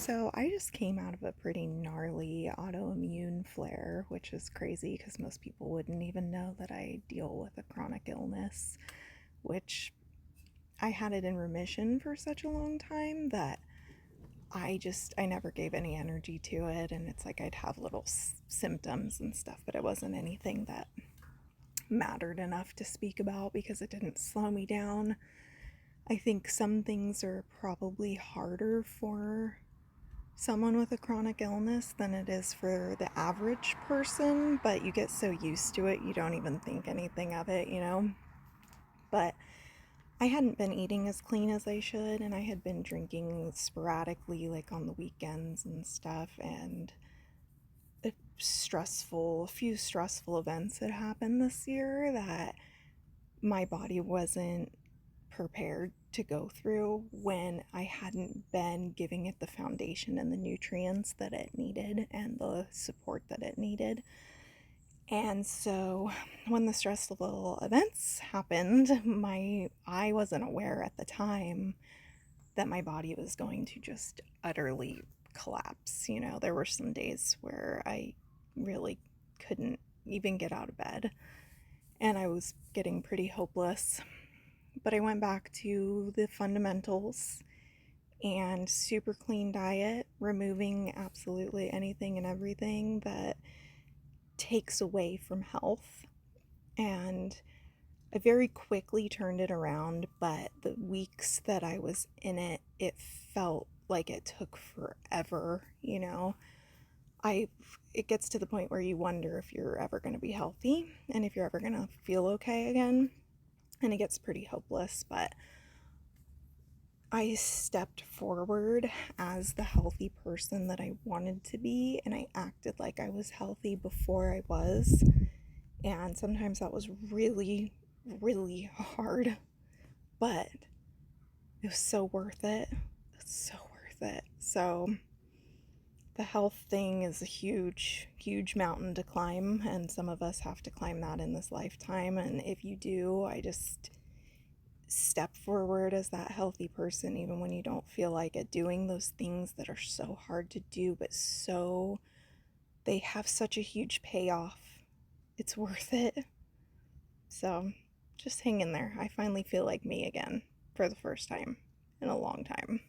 So I just came out of a pretty gnarly autoimmune flare, which is crazy because most people wouldn't even know that I deal with a chronic illness, which I had it in remission for such a long time that I never gave any energy to it. And it's like I'd have little symptoms and stuff, but it wasn't anything that mattered enough to speak about because it didn't slow me down. I think some things are probably harder for someone with a chronic illness than it is for the average person, but you get so used to it, you don't even think anything of it. But I hadn't been eating as clean as I should, and I had been drinking sporadically, like on the weekends and stuff, and a few stressful events had happened this year that my body wasn't prepared to go through when I hadn't been giving it the foundation and the nutrients that it needed and the support that it needed. And so when the stressful events happened, I wasn't aware at the time that my body was going to just utterly collapse. There were some days where I really couldn't even get out of bed and I was getting pretty hopeless. But I went back to the fundamentals and super clean diet, removing absolutely anything and everything that takes away from health. And I very quickly turned it around, but the weeks that I was in it, it felt like it took forever. I it gets to the point where you wonder if you're ever going to be healthy and if you're ever going to feel okay again. And it gets pretty hopeless, but I stepped forward as the healthy person that I wanted to be, and I acted like I was healthy before I was. And sometimes that was really, really hard, but it was so worth it. It's so worth it. So, the health thing is a huge, huge mountain to climb, and some of us have to climb that in this lifetime. And if you do, I just step forward as that healthy person, even when you don't feel like it, doing those things that are so hard to do, but they have such a huge payoff. It's worth it. So just hang in there. I finally feel like me again for the first time in a long time.